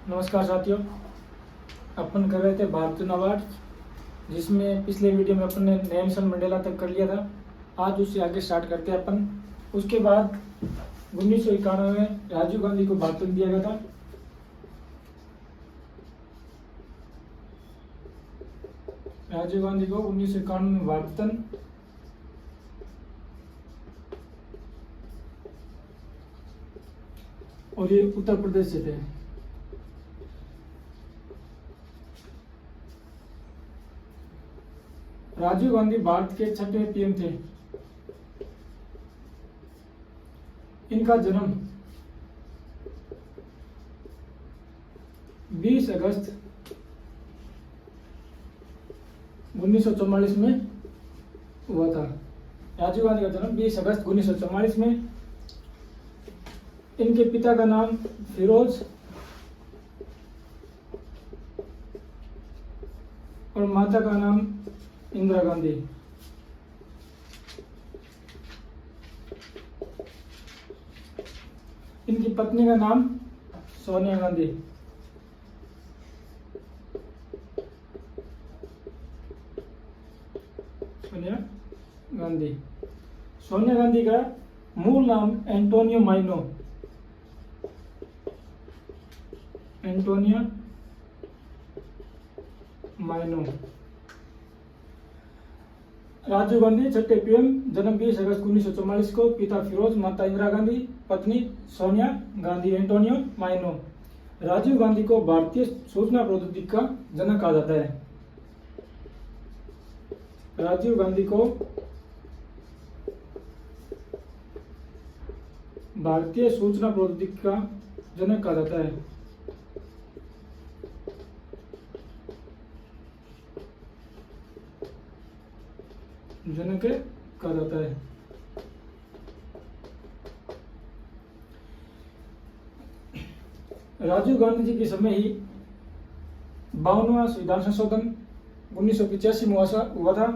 नमस्कार साथियों। अपन कर रहे थे भारत चुनाव अवार्ड, जिसमें पिछले वीडियो में अपन ने नेल्सन मंडेला तक कर लिया था। आज उससे आगे स्टार्ट करते हैं अपन। उसके बाद 1991 में राजीव गांधी को भारत रत्न दिया गया था। राजीव गांधी को 1991 में भारत रत्न, और ये उत्तर प्रदेश से थे। राजीव गांधी भारत के छठे पीएम थे। इनका जन्म 20 अगस्त 1944 में हुआ था। राजीव गांधी का जन्म 20 अगस्त 1944 में। इनके पिता का नाम फिरोज और माता का नाम इंदिरा गांधी। इनकी पत्नी का नाम सोनिया गांधी। सोनिया गांधी। सोनिया गांधी का मूल नाम एंटोनियो माइनो। एंटोनिया माइनो। राजीव गांधी छठे पीएम, जन्म 20 अगस्त 1944 को। पिता फिरोज, माता इंदिरा गांधी, पत्नी सोनिया गांधी। एंटोनियो माइनो। राजीव गांधी को भारतीय सूचना प्रौद्योगिकी का जनक कहा जाता है। राजीव गांधी को भारतीय सूचना प्रौद्योगिकी का जनक कहा जाता है। जनक कहा जाता है। राजीव गांधी जी के समय ही 52वां संविधान संशोधन 1985 में हुआ था,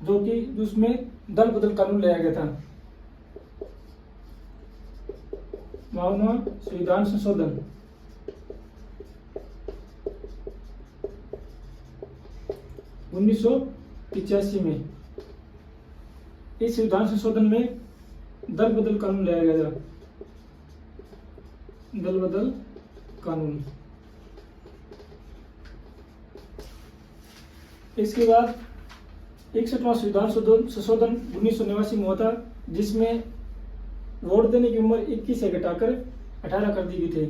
जो कि उसमें दल बदल कानून लाया गया था। 52वां संविधान संशोधन 1985 में। इस संविधान संशोधन में दल बदल कानून लाया गया था। दल बदल कानून। इसके बाद 61वां संविधान संशोधन 1989 में हुआ था, जिसमें वोट देने की उम्र 21 से घटाकर 18 कर दी गई थी।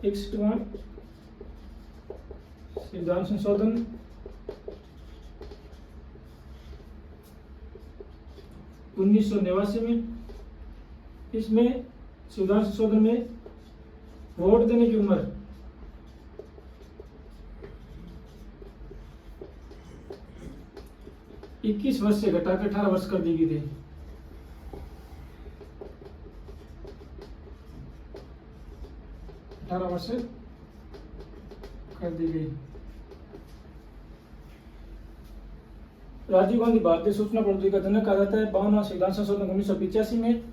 61वां संविधान संशोधन 1989 में। इसमें संविधान संशोधन में वोट देने की उम्र 21 वर्ष से घटाकर 18 वर्ष कर दी गई थी। 18 वर्ष कर दी गई। राजीव गांधी भारतीय सूचना प्रौद्योगिकी का जनक कहा जाता है। 52वां संविधान संशोधन 1985 में,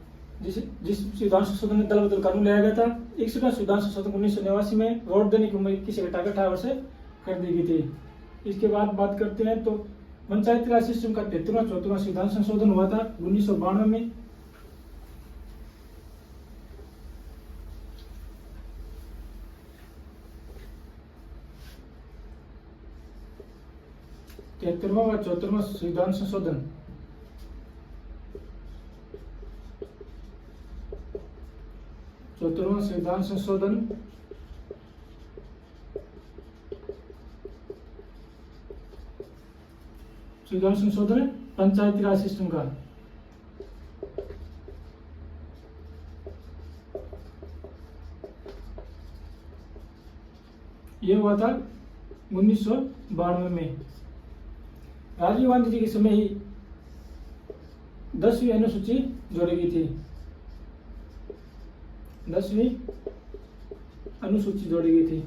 जिस संविधान संशोधन में दल बदल कानून लाया गया था। 61वां संविधान संशोधन 1989 में वोट देने की उम्र 21 से घटाकर 18 वर्ष कर दी गई थी। इसके बाद बात करते हैं तो पंचायती राज सिस्टम का 73वां 74वां संविधान संशोधन हुआ था 1992 में। तिहत्तरवां व 74वां संविधान संशोधन 74वां संविधान संशोधन पंचायती राज सिस्टम का। यह हुआ था 1992 में। राजीव गांधी जी के समय ही 10वीं अनुसूची जोड़ी गई थी। 10वीं अनुसूची जोड़ी गई थी।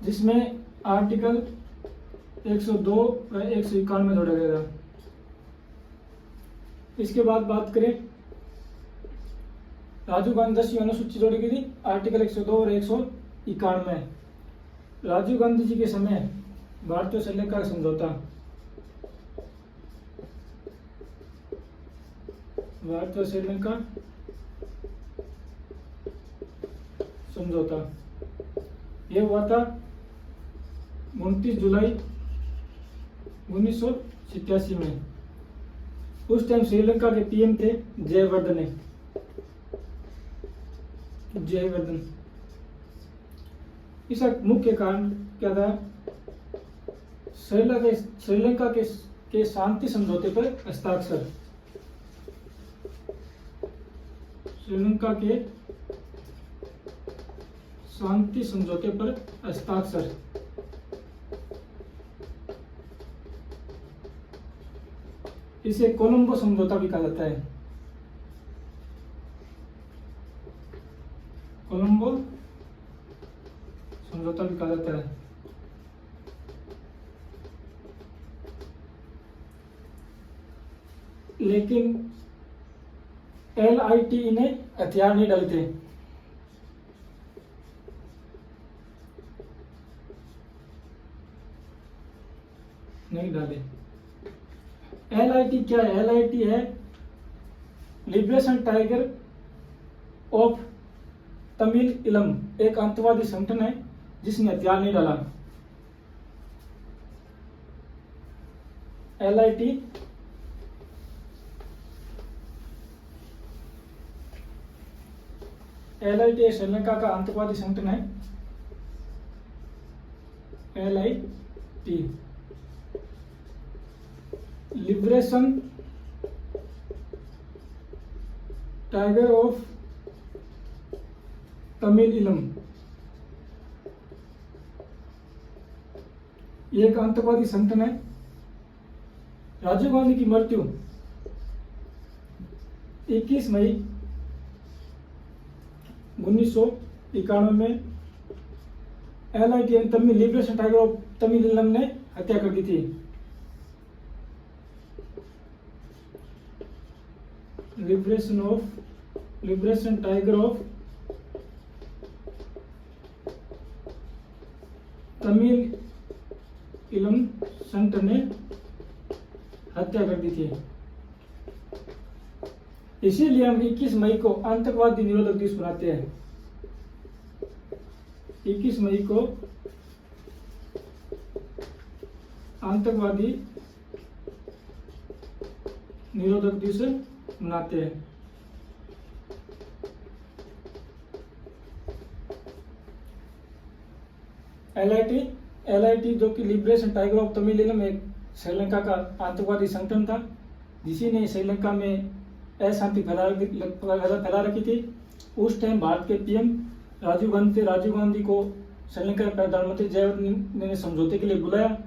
जिसमें आर्टिकल 102 व 191 जोड़ा गया था। इसके बाद बात करें, राजीव गांधी 10वीं अनुसूची जोड़ी गई थी आर्टिकल 102 और 191। राजीव गांधी जी के समय भारत और श्रीलंका का समझौता, भारत और श्रीलंका समझौता यह हुआ था 29 जुलाई 1987 में। उस टाइम श्रीलंका के पीएम थे जयवर्धने, जयवर्धन। इसका मुख्य कारण क्या था? श्रीलंका के शांति समझौते पर हस्ताक्षर, श्रीलंका के शांति समझौते पर हस्ताक्षर। इसे कोलंबो समझौता भी कहा जाता है, कोलंबो समझौता भी कहा जाता है। लेकिन LIT इन्हें हथियार नहीं डालते। नहीं डाले। LIT क्या है? LIT है लिबरेशन टाइगर ऑफ तमिल इलम, एक आतंकवादी संगठन है जिसने हथियार नहीं डाला। LIT श्रीलंका का आतंकवादी संगठन है। LIT liberation tiger of Tamil इलम, ये एक आतंकवादी संगठन है। राजीव गांधी की मृत्यु 21 मई 1991 में LIT Tamil liberation tiger of Tamil इलम ने हत्या कर दी थी। लिबरेशन टाइगर ऑफ तमिल इलम संगठन ने हत्या कर दी थी। इसीलिए हम 21 मई को आतंकवादी निरोधक दिवस मनाते हैं। 21 मई को आतंकवादी निरोधक दिवस मनाते हैं। LIT जो कि लिबरेशन टाइगर ऑफ तमिल इलम एक श्रीलंका का आतंकवादी संगठन था, जिसी ने श्रीलंका में अशांति फैला रखी थी। उस टाइम भारत के पीएम राजीव गांधी थे। राजीव गांधी को श्रीलंका के प्रधानमंत्री जयवर्धने ने समझौते के लिए बुलाया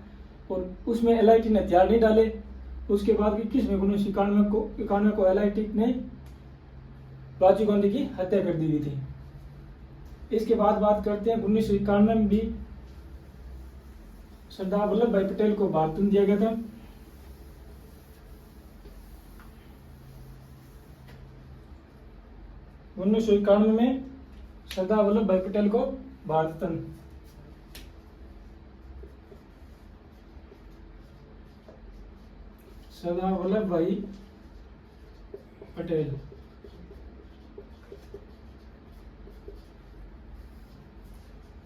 और उसमें LIT ने हथियार नहीं डाले। उसके बाद 21 मई 1991 को LIT ने राजीव गांधी की हत्या कर दी थी। इसके बाद बात करते हैं 1991 में भी सरदार वल्लभ भाई पटेल को भारत रत्न दिया गया था। उन्नीस सौ 91 में सरदार वल्लभ भाई पटेल को भारत रत्न। सरदार वल्लभ भाई पटेल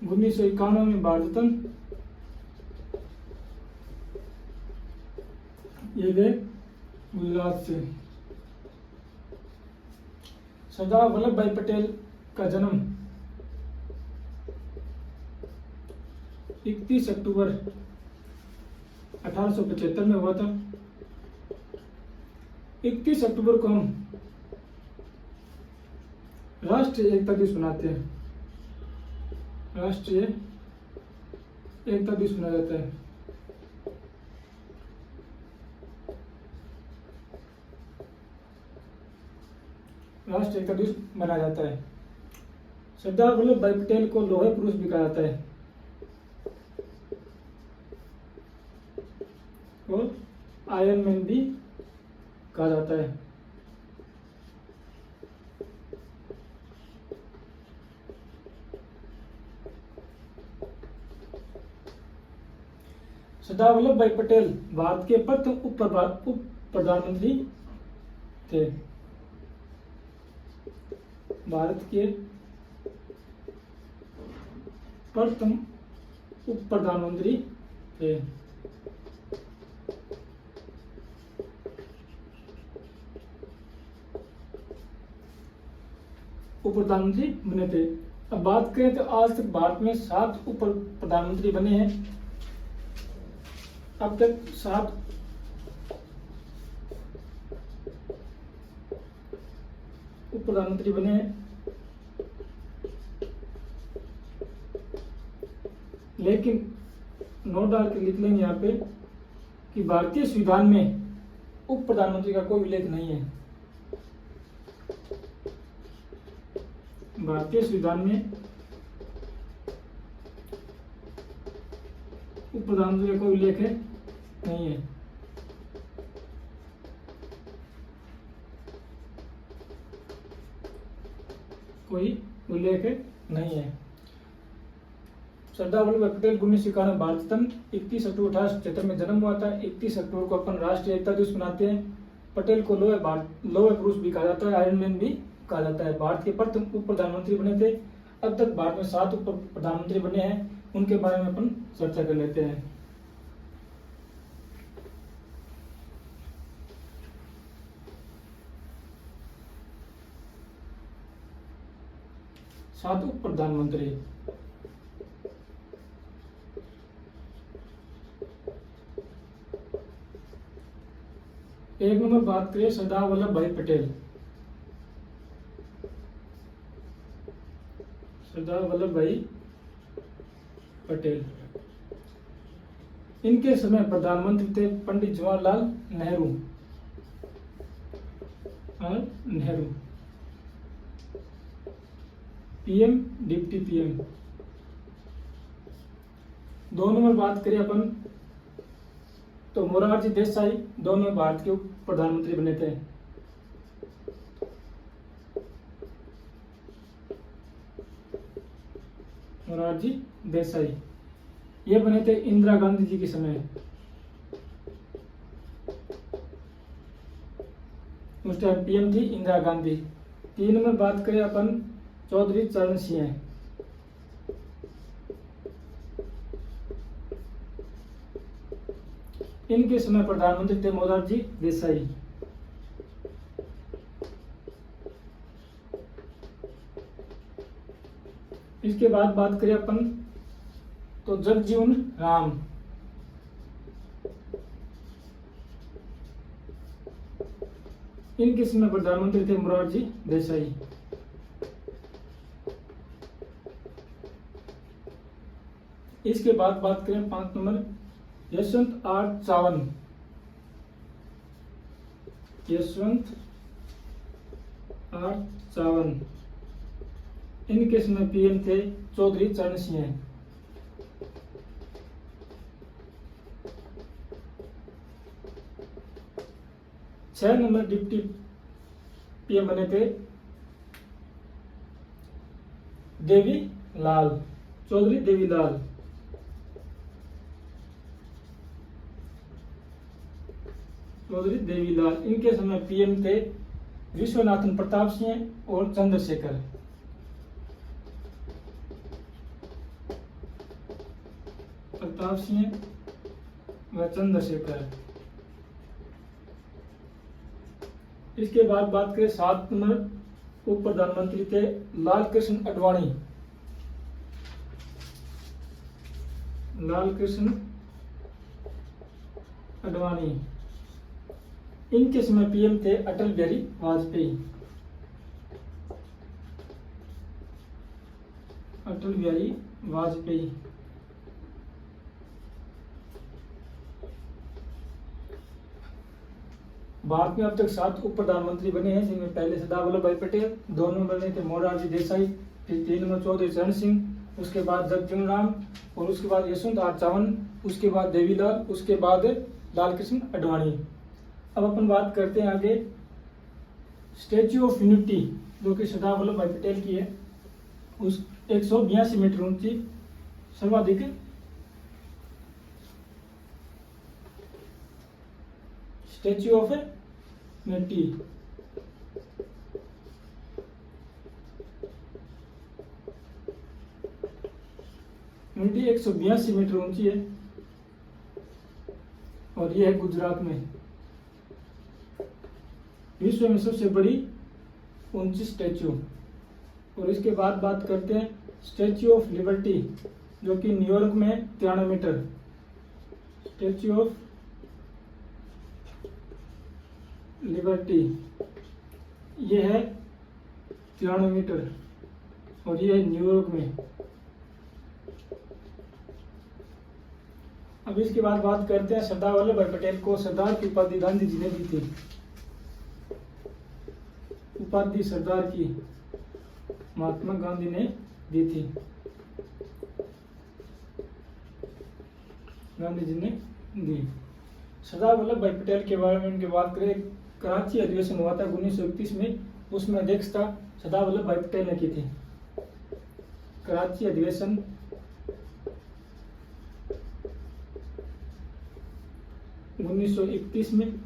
1991 में भारत रत्न ये गए गुजरात से। सरदार वल्लभ भाई पटेल का जन्म 31 अक्टूबर 1875 में हुआ था। 31 अक्टूबर को हम राष्ट्रीय एकता दिवस मनाते हैं। राष्ट्रीय एकता दिवस मनाया जाता है। राष्ट्रीय एकता दिवस मनाया जाता है। सरदार वल्लभ भाई पटेल को लौह पुरुष भी कहा जाता है और आयरन मैन भी कहा जाता है। सरदार वल्लभ भाई पटेल भारत के प्रथम उप प्रधानमंत्री थे। भारत के प्रथम उप प्रधानमंत्री थे। उप प्रधानमंत्री बने थे। अब बात करें तो आज तक भारत में 7 उप प्रधानमंत्री बने हैं। अब तक 7 उप प्रधानमंत्री बने हैं, लेकिन नोट डाल के लिख लेंगे यहाँ पे कि भारतीय संविधान में उप प्रधानमंत्री का कोई उल्लेख नहीं है। भारतीय संविधान में उप प्रधानमंत्री का कोई उल्लेख नहीं है। कोई उल्लेख नहीं है। सरदार वल्लभ भाई पटेल 1991 भारत रत्न, 31 अक्टूबर 1877 में जन्म हुआ था। 31 अक्टूबर को अपन राष्ट्रीय एकता दिवस मनाते हैं। पटेल को लोहे पुरुष भी कहा जाता है, आयरन मैन भी कहा जाता है। भारत के प्रथम उप प्रधानमंत्री बने थे। अब तक भारत में 7 उप प्रधानमंत्री बने हैं, उनके बारे में अपन चर्चा कर लेते हैं। सात उप प्रधानमंत्री। एक नंबर बात करें सरदार वल्लभ भाई पटेल। सरदार वल्लभ भाई पटेल, इनके समय प्रधानमंत्री थे Pandit Jawaharlal Nehru. PM, deputy PM. 2 number बात करें अपन तो मोरारजी देसाई दोनों भारत के उप प्रधानमंत्री बने थे। मोरारजी देसाई ये बने थे इंदिरा गांधी जी के समय। उस टाइम पीएम थी इंदिरा गांधी। 3 नंबर बात करें अपन चौधरी चरण सिंह। इनके समय प्रधानमंत्री थे मोरारजी देसाई। इसके बाद बात करें अपन तो जगजीवन राम। इनके समय प्रधानमंत्री थे मोरारजी देसाई। इसके बाद बात करें 5 number Yashwant R Chavan. Yashwant R Chavan, इनके समय पीएम थे चौधरी चरण सिंह। छह नंबर डिप्टी पीएम बने थे देवी लाल, चौधरी देवी लाल। चौधरी देवीलाल, इनके समय पीएम थे विश्वनाथन प्रताप सिंह और चंद्रशेखर। प्रताप सिंह व चंद्रशेखर। इसके बाद बात करें 7 नंबर उप प्रधानमंत्री थे लाल कृष्ण आडवाणी। लाल कृष्ण आडवाणी, इनके समय पीएम थे अटल बिहारी वाजपेयी। अटल बिहारी वाजपेयी। भारत में अब तक 7 उप प्रधानमंत्री बने हैं, जिनमें पहले सरदार वल्लभ भाई पटेल, 2 नंबर बने थे मोरारजी देसाई, फिर 3 नंबर चौधरी चरण सिंह, उसके बाद जगजीवन राम, और उसके बाद यशवंत आर चावन, उसके बाद देवीलाल, उसके बाद लालकृष्ण आडवाणी। अब अपन बात करते हैं आगे स्टैच्यू ऑफ यूनिटी, जो कि सरदार वल्लभ भाई पटेल की है। उस 182 मीटर ऊंची सर्वाधिक statue of unity. Unity 182 metre ऊंची है और यह है गुजरात में। विश्व में सबसे बड़ी ऊंची स्टैच्यू। और इसके बाद बात करते हैं स्टैच्यू ऑफ लिबर्टी, जो कि न्यूयॉर्क में 93 मीटर। स्टैच्यू ऑफ लिबर्टी ये है 93 मीटर और ये है न्यूयॉर्क में। अब इसके बाद बात करते हैं सरदार वल्लभ भाई पटेल को सरदार की उपाधि गांधी जी ने दी थी। उपाधि सरदार की महात्मा गांधी ने दी थी, गांधी जी ने दी। सरदार वल्लभ भाई पटेल के बारे में उनकी बात करें, कराची अधिवेशन हुआ था 1931 में, उसमें अध्यक्षता सरदार वल्लभ भाई पटेल ने की थी। कराची अधिवेशन 1931 में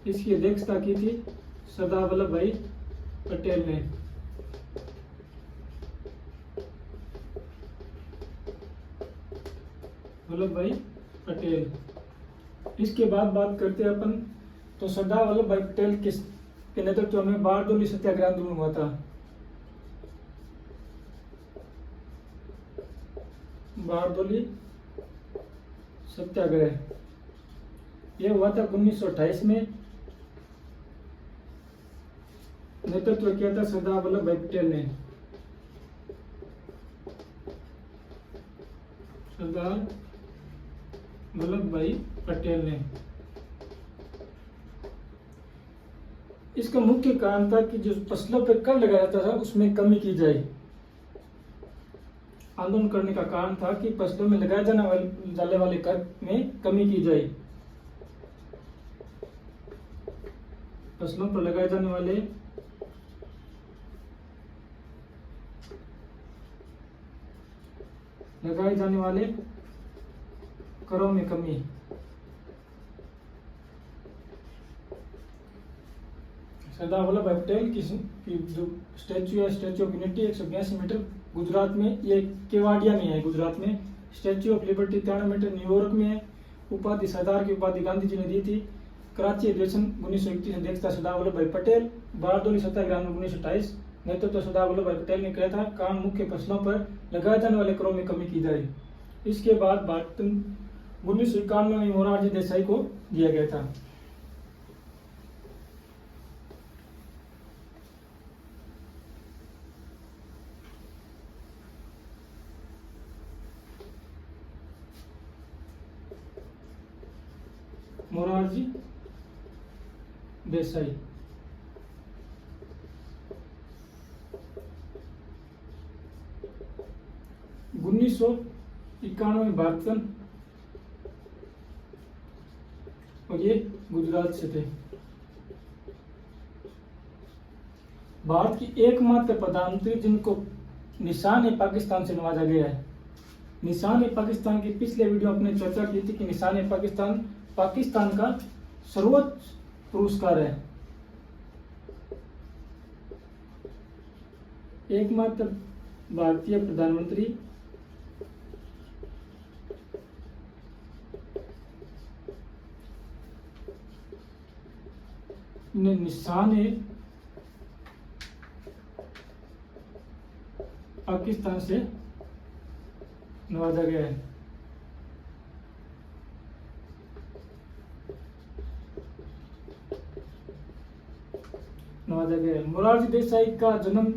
इसकी अध्यक्षता की थी सरदार वल्लभ भाई पटेल ने। वल्लभ भाई पटेल। इसके बाद बात करते हैं अपन, तो सरदार वल्लभ भाई पटेल के नेतृत्व में बारडोली सत्याग्रह आंदोलन हुआ था। बारडोली सत्याग्रह यह हुआ था 1928 में। नेतृत्व किया था सरदार वल्लभ भाई पटेल ने। सरदार वल्लभ भाई पटेल ने। इसका मुख्य कारण था कि जो फसलों पर कर लगाया जाता था उसमें कमी की जाए। आंदोलन करने का कारण था कि फसलों में लगाए जाने वाले कर में कमी की जाए। फसलों पर लगाए जाने वाले करों में कमी। सरदार वल्लभ भाई पटेल की जो स्टैच्यू है, statue of unity 182 metre Gujarat में, ये केवाडिया में है गुजरात में। Statue of liberty 93 metre New York में है। उपाधि सरदार की उपाधि गांधी जी ने दी थी। कराची अधिवेशन 1931 अध्यक्षता सरदार वल्लभ भाई पटेल। बारडोली सत्याग्रह 1928 नेतृत्व सरदार वल्लभ भाई पटेल ने किया था। काम मुख्य फसलों पर लगाए जाने वाले करों में कमी की जाए। इसके बाद भारत 1991 में मोरारजी देसाई को दिया गया था। मोरारजी देसाई। उन्नीस सौ 91 में भारत और ये गुजरात से थे। भारत की एकमात्र प्रधानमंत्री जिनको निशान ए पाकिस्तान से नवाजा गया है। निशान ए पाकिस्तान की पिछले वीडियो अपने चर्चा की थी कि निशान ए पाकिस्तान का सर्वोच्च पुरस्कार है। एकमात्र भारतीय प्रधानमंत्री ने निशान ए पाकिस्तान से नवाजा गया है। नवाजा गया है। मोरारजी देसाई का जन्म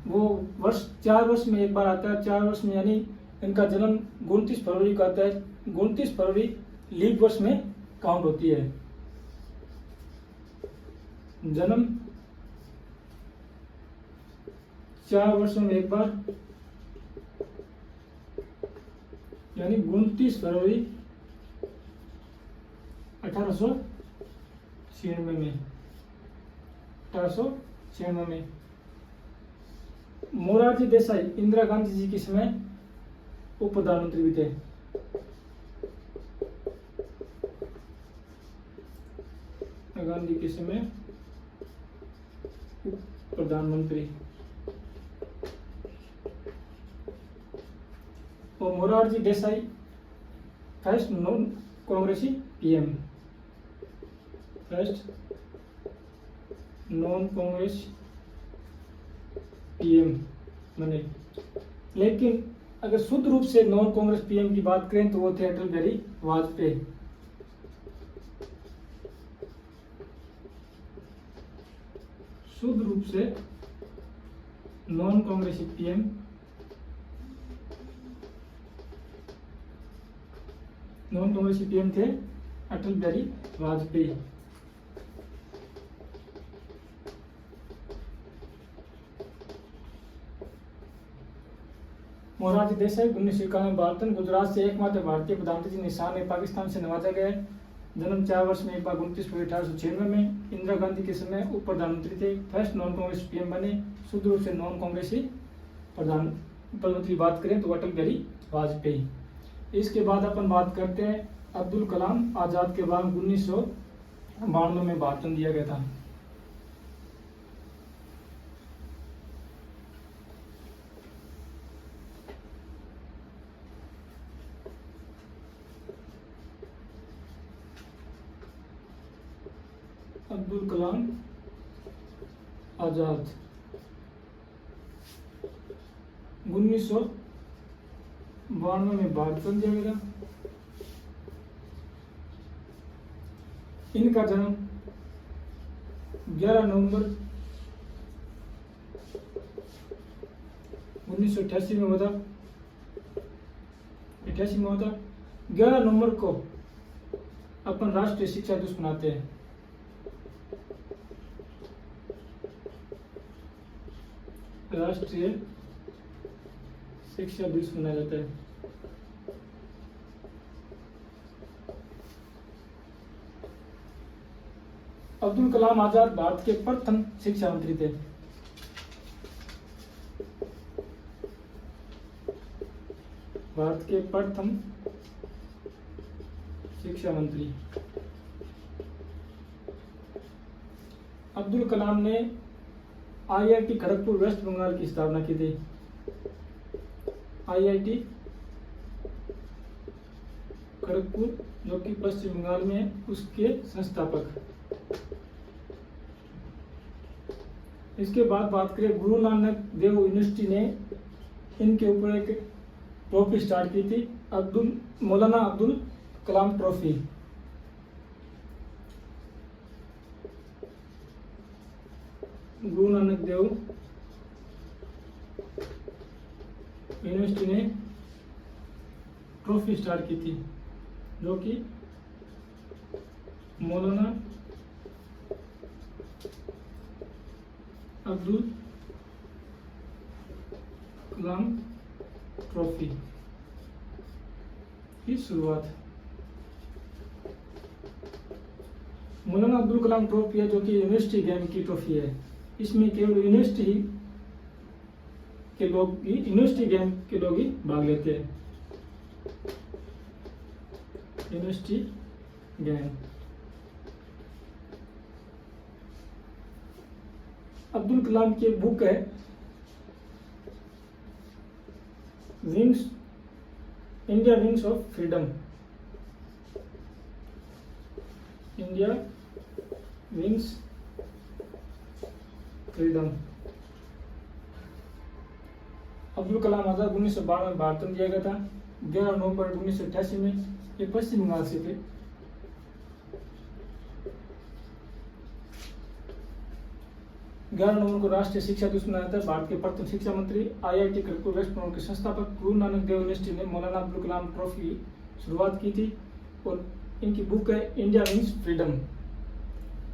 वो वर्ष 4 वर्ष में एक बार आता है। 4 वर्ष में यानी इनका जन्म 29 फरवरी को आता है। 29 फरवरी लीप वर्ष में काउंट होती है। जन्म 4 वर्षों में एक बार यानी 29 फरवरी 1896 में। मोरारजी देसाई इंदिरा गांधी जी के समय उप प्रधानमंत्री भी थे। गांधी के समय प्रधानमंत्री। और मोरारजी देसाई फर्स्ट नॉन कांग्रेसी PM, first non Congress PM बने। लेकिन अगर शुद्ध रूप से नॉन कांग्रेस पीएम की बात करें तो वो थे अटल बिहारी वाजपेयी। शुद्ध रूप से नॉन कांग्रेसी पीएम थे अटल बिहारी वाजपेयी। मोरारजी देसाई 1951 में भारत गुजरात से एकमात्र भारतीय प्रधानमंत्री निशान ने पाकिस्तान से नवाजा गया। जन्म 4 वर्ष में 1 बार 29 फरवरी 1896 में। इंदिरा गांधी के समय उप प्रधानमंत्री थे। फर्स्ट नॉन कांग्रेस पीएम बने। शुद्ध रूप से नॉन कांग्रेसी प्रधानमंत्री बात करें तो अटल बिहारी वाजपेयी। इसके बाद अपन बात करते हैं अब्दुल कलाम आजाद के बाद 1992 में भारत दिया गया था। अब्दुल कलाम आजाद 1992 में भारत दिया गया। इनका जन्म 11 नवंबर 1988 में हुआ था। 11 नवंबर को अपन राष्ट्रीय शिक्षा दिवस मनाते हैं। राष्ट्रीय शिक्षा दिवस मनाया जाता है। अब्दुल कलाम आजाद भारत के प्रथम शिक्षा मंत्री थे। भारत के प्रथम शिक्षा मंत्री। अब्दुल कलाम ने आईआईटी खड़गपुर वेस्ट बंगाल की स्थापना की थी। आईआईटी खड़गपुर जो कि पश्चिम बंगाल में है, उसके संस्थापक। इसके बाद बात करें गुरु नानक देव यूनिवर्सिटी ने इनके ऊपर एक ट्रॉफी स्टार्ट की थी, मौलाना अब्दुल कलाम ट्रॉफी। गुरु नानक देव यूनिवर्सिटी ने ट्रॉफी स्टार्ट की थी जो कि मौलाना अब्दुल कलाम ट्रॉफी की शुरुआत। मौलाना अब्दुल कलाम ट्रॉफी है जो कि यूनिवर्सिटी गेम की ट्रॉफी है। इसमें केवल यूनिवर्सिटी गेम के लोग ही भाग लेते हैं। University game. अब्दुल कलाम की एक बुक है India wings of freedom. India wings freedom. Abdul Kalam Azad 1992 में भारत दिया गया था। 11 नवंबर 1988 में। ये पश्चिम बंगाल से थे। नवंबर को राष्ट्रीय शिक्षा दिवस मनाया था। भारत के प्रथम शिक्षा मंत्री, आईआईटी खड़गपुर वेस्ट बंगाल के संस्थापक गुरु नानक देव यूनिवर्सिटी ने मौलाना अब्दुल कलाम ट्रॉफी शुरुआत की थी और इनकी बुक है इंडिया विंग्स फ्रीडम।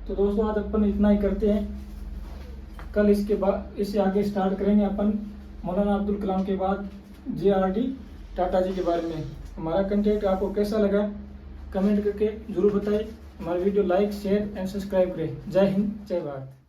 तो दोस्तों आज अपन इतना ही करते हैं। कल इससे आगे स्टार्ट करेंगे अपन मौलाना अब्दुल कलाम के बाद JRD टाटा जी के बारे में। हमारा कंटेंट आपको कैसा लगा कमेंट करके जरूर बताएं। हमारे video like share and subscribe करें। जय हिंद, जय भारत।